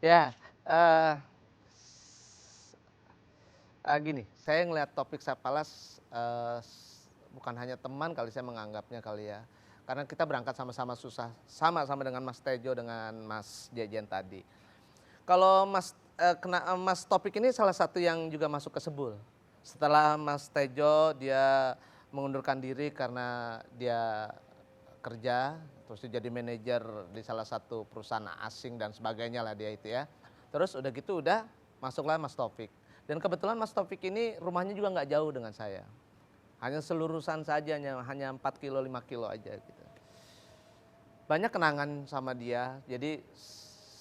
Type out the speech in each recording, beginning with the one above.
Ya, eee, gini, saya ngelihat topik Sapalas, bukan hanya teman kali saya menganggapnya kali ya, karena kita berangkat sama-sama susah, sama-sama dengan Mas Tejo, dengan Mas Jejen tadi. Kalau Mas Topik ini salah satu yang juga masuk ke Sebul. Setelah Mas Tejo dia mengundurkan diri karena dia kerja, terus dia jadi manajer di salah satu perusahaan asing dan sebagainya lah dia itu ya. Terus udah gitu udah masuklah Mas Taufik. Dan kebetulan Mas Taufik ini rumahnya juga nggak jauh dengan saya. Hanya selurusan saja, hanya 4 kilo 5 kilo aja gitu. Banyak kenangan sama dia. Jadi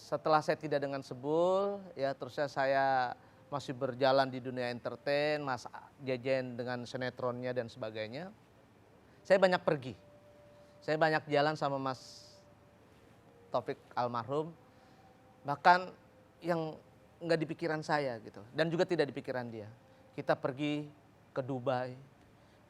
setelah saya tidak dengan Sebul, ya terusnya saya masih berjalan di dunia entertain, Mas Jejen dengan sinetronnya dan sebagainya. Saya banyak pergi. Saya banyak jalan sama Mas Taufik almarhum, bahkan yang nggak di pikiran saya gitu, dan juga tidak di pikiran dia. Kita pergi ke Dubai,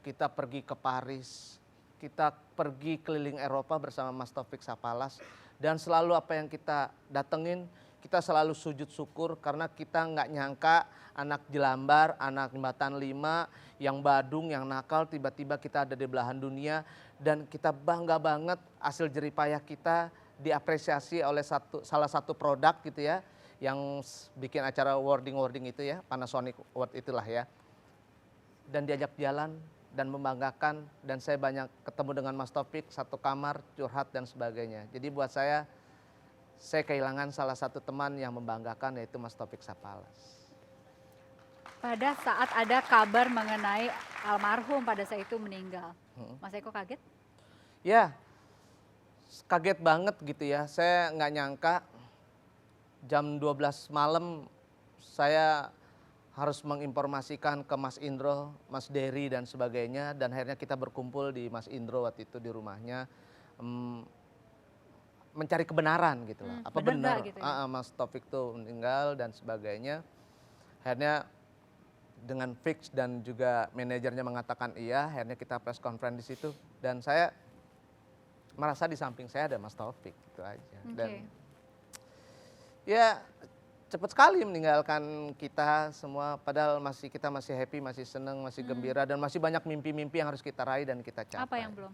kita pergi ke Paris, kita pergi keliling Eropa bersama Mas Taufik Sapalas, dan selalu apa yang kita datengin, kita selalu sujud syukur karena kita nggak nyangka anak Jelambar, anak Jembatan 5, yang badung, yang nakal, tiba-tiba kita ada di belahan dunia dan kita bangga banget hasil jeripayah kita diapresiasi oleh salah satu produk gitu ya, yang bikin acara wording itu ya, Panasonic Award itulah ya. Dan diajak jalan dan membanggakan, dan saya banyak ketemu dengan Mas Taufik, satu kamar, curhat dan sebagainya. Jadi buat saya kehilangan salah satu teman yang membanggakan, yaitu Mas Taufik Sapalas. Pada saat ada kabar mengenai almarhum pada saat itu meninggal, Mas Eko kaget? Ya, kaget banget gitu ya. Saya nggak nyangka jam 12 malam saya harus menginformasikan ke Mas Indro, Mas Dery dan sebagainya, dan akhirnya kita berkumpul di Mas Indro waktu itu di rumahnya, mencari kebenaran gitu loh. Apa benar gitu ya? Mas Taufik tuh meninggal dan sebagainya. Akhirnya dengan fix dan juga manajernya mengatakan iya, akhirnya kita press conference di situ, dan saya merasa di samping saya ada Mas Taufik gitu aja. Dan ya cepat sekali meninggalkan kita semua, padahal kita masih happy, masih seneng, masih gembira, dan masih banyak mimpi-mimpi yang harus kita raih dan kita capai. Apa yang belum?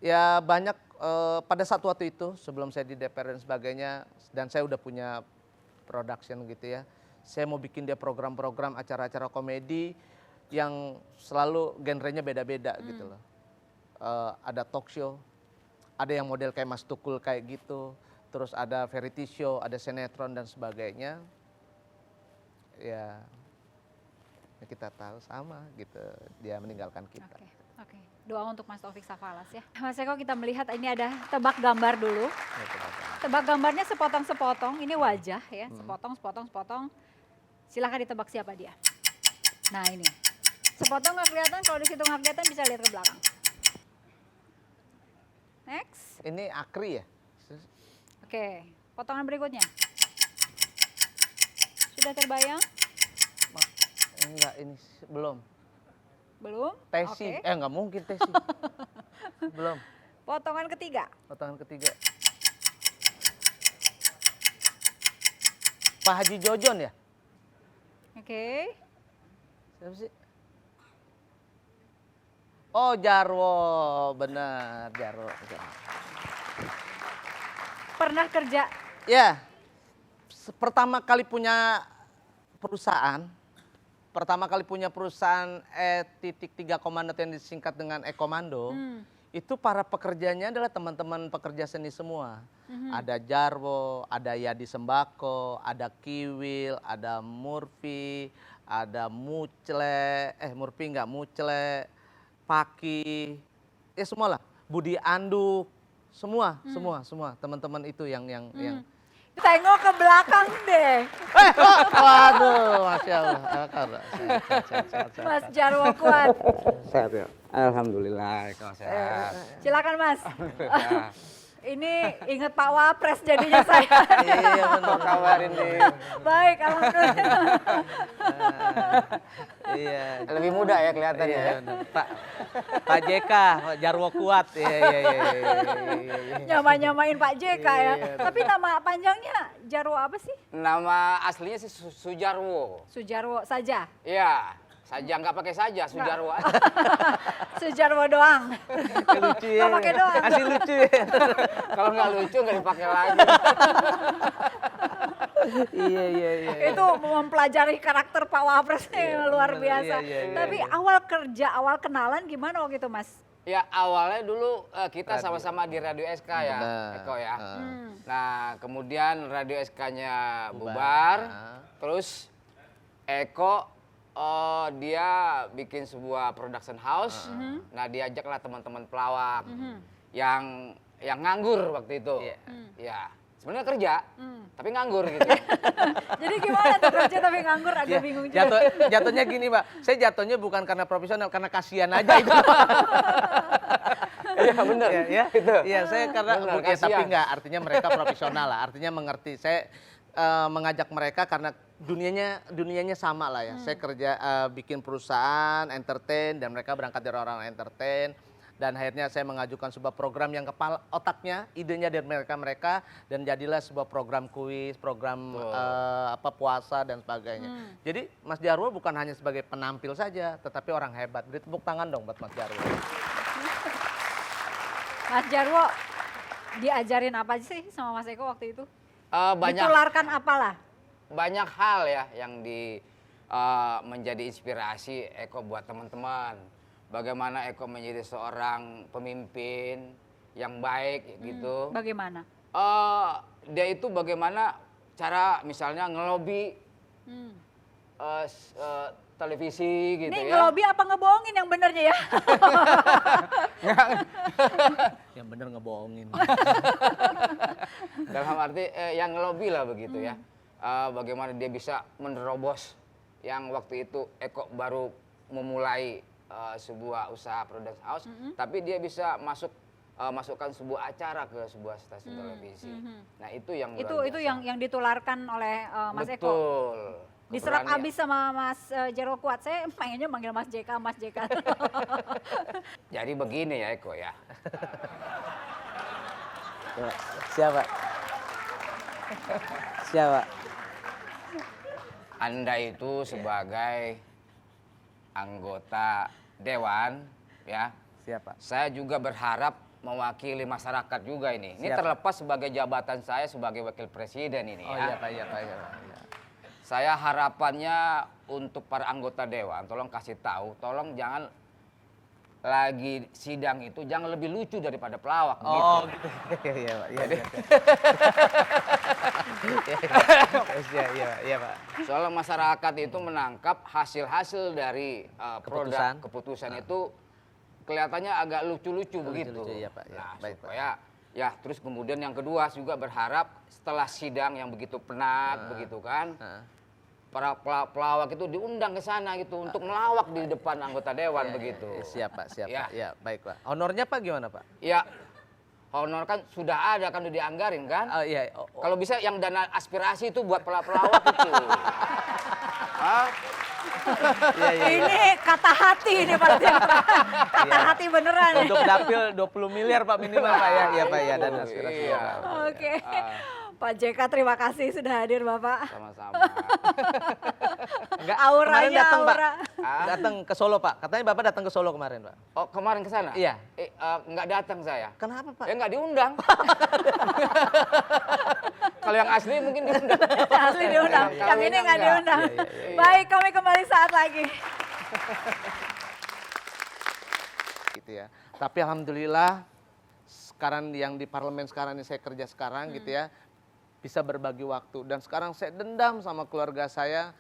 Ya banyak, pada saat waktu itu sebelum saya di DPR dan sebagainya, dan saya udah punya production gitu ya. Saya mau bikin dia program-program, acara-acara komedi yang selalu genrenya beda-beda gitu loh. Ada talk show, ada yang model kayak Mas Tukul kayak gitu, terus ada variety show, ada sinetron dan sebagainya. Ya kita tahu sama gitu, dia meninggalkan kita. Oke. Doa untuk Mas Taufik Sapalas ya. Mas Eko, kita melihat ini ada tebak gambar dulu. Tebak gambarnya sepotong-sepotong, ini wajah ya, sepotong. Silahkan ditebak siapa dia. Nah ini, sepotong nggak kelihatan, kalau di situ nggak kelihatan bisa lihat ke belakang. Next. Ini Akri ya? Oke, potongan berikutnya. Sudah terbayang? Enggak, ini belum. Belum? Tesi, nggak mungkin Tesi. Belum. Potongan ketiga. Potongan ketiga. Pak Haji Jojon ya? Oke. Siapa sih? Oh, Jarwo, benar, Jarwo. Pernah kerja? Ya, pertama kali punya perusahaan E.3 Komando yang disingkat dengan E-Komando, itu para pekerjanya adalah teman-teman pekerja seni semua. Ada Jarwo, ada Yadi Sembako, ada Kiwil, ada Murphy, ada Mucle, Mucle, Paki, ya semua lah, Budi Anduk, semua teman-teman itu yang Tengok ke belakang deh. Waduh, Masya Allah. Mas Jarwo kuat. Sehat ya? Alhamdulillah, kalau sehat. Silakan Mas. Ini inget Pak Wapres jadinya saya. Iya benar, kabarin nih. Baik, alhamdulillah. Iya. Lebih muda ya kelihatannya Iya, ya. bener. Pak JK, Pak Jarwo kuat. Iya, iya, iya, iya, iya. Nyamain Pak JK ya. Iya, Tapi nama panjangnya Jarwo apa sih? Nama aslinya sih Sujarwo. Sujarwo saja. Iya, saja nggak pakai saja Sujarwo. Sujarwo doang. Lucu ya. Nggak pakai doang. Asli lucu ya. Kalau nggak lucu nggak dipakai lagi. Iya, iya, iya. Itu mempelajari karakter Pak Wapres yang luar bener. biasa. Iya, iya, Tapi iya. awal kerja, awal kenalan gimana waktu itu Mas? Ya awalnya dulu kita Radio. sama-sama di Radio SK ya, Benar. Eko ya. Hmm. Nah kemudian Radio SK-nya Bubar. bubar, Ah. terus Eko dia bikin sebuah production house. Nah diajaklah teman-teman pelawak yang nganggur waktu itu. Iya. Ya sebenarnya kerja, tapi nganggur gitu. Jadi gimana tuh kerja tapi nganggur agak Ya, bingung juga. jatuhnya gini, Pak. Saya jatuhnya bukan karena profesional, karena kasihan aja itu. Iya benar. Iya, ya. Itu. Iya, saya karena Benar, tapi kasihan. enggak, artinya mereka profesional lah, artinya mengerti. Saya mengajak mereka karena dunianya sama lah ya. Saya kerja bikin perusahaan entertain dan mereka berangkat dari orang entertain. Dan akhirnya saya mengajukan sebuah program yang kepala otaknya, idenya dari mereka dan jadilah sebuah program kuis, program puasa dan sebagainya. Jadi Mas Jarwo bukan hanya sebagai penampil saja, tetapi orang hebat. Beri tepuk tangan dong buat Mas Jarwo. Mas Jarwo diajarin apa sih sama Mas Eko waktu itu? Banyak Ditularkan apalah? banyak hal ya yang menjadi inspirasi Eko buat teman-teman. Bagaimana Eko menjadi seorang pemimpin yang baik gitu. Bagaimana? Dia itu bagaimana cara misalnya ngelobi televisi gitu Ini ya. ngelobi apa ngebohongin yang benernya ya? Yang bener ngebohongin. Dalam arti yang ngelobi lah begitu ya. Bagaimana dia bisa menerobos yang waktu itu Eko baru memulai sebuah usaha production house, tapi dia bisa masukkan sebuah acara ke sebuah stasiun televisi. Nah itu yang itu luar itu biasa. yang ditularkan oleh Mas Eko. Betul. Diserap Keberanian. abis sama Mas Jarwo kuat. Saya pengennya manggil Mas JK, Mas JK. Jadi begini ya Eko ya. Siapa? Siapa? Anda itu sebagai anggota dewan ya. Siapa? Saya juga berharap mewakili masyarakat juga ini. Ini Siap. terlepas sebagai jabatan saya sebagai wakil presiden ini Oh ya. iya Pak, iya Pak, iya Pak. Iya. Saya harapannya untuk para anggota dewan, tolong kasih tahu, tolong jangan lagi sidang itu jangan lebih lucu daripada pelawak. Oh gitu. gitu. Iya Pak, iya. Iya, iya, iya Pak. Soalnya masyarakat itu menangkap hasil-hasil dari Keputusan. produk keputusan itu kelihatannya agak lucu-lucu begitu. Lucu-lucu, iya, Pak, ya. Nah, Baik, Pak. supaya ya terus kemudian yang kedua juga berharap setelah sidang yang begitu penat begitu kan. Para pelawak itu diundang ke sana gitu untuk melawak di depan anggota dewan begitu. Siap Pak, siap Ya. Pak. Ya, baik Pak. Honornya Pak gimana Pak? Ya, honor kan sudah ada kan udah dianggarin kan. Oh iya. Kalau bisa yang dana aspirasi itu buat pelawak itu. Hah? Iya, iya. Ini kata hati ini Pak. Kata Iya. hati beneran. ya. Untuk dapil 20 miliar Pak minimal Pak ya. Iya Pak ya, dan Itu, aspirasi. iya. Pak. Oke. Pak JK terima kasih sudah hadir Bapak. Sama-sama. Enggak, Auranya, kemarin datang Pak. aura. Datang ke Solo Pak. Katanya Bapak datang ke Solo kemarin Pak. Oh kemarin ke sana? Iya. Nggak datang saya. Kenapa Pak? Ya nggak diundang. Kalau yang asli mungkin diundang. Asli diundang. Kalau Yang ini nggak diundang. Iya, iya, iya. Baik, kami kembali saat lagi. Gitu ya. Tapi alhamdulillah sekarang yang di parlemen sekarang ini saya kerja sekarang gitu ya, bisa berbagi waktu dan sekarang saya dendam sama keluarga saya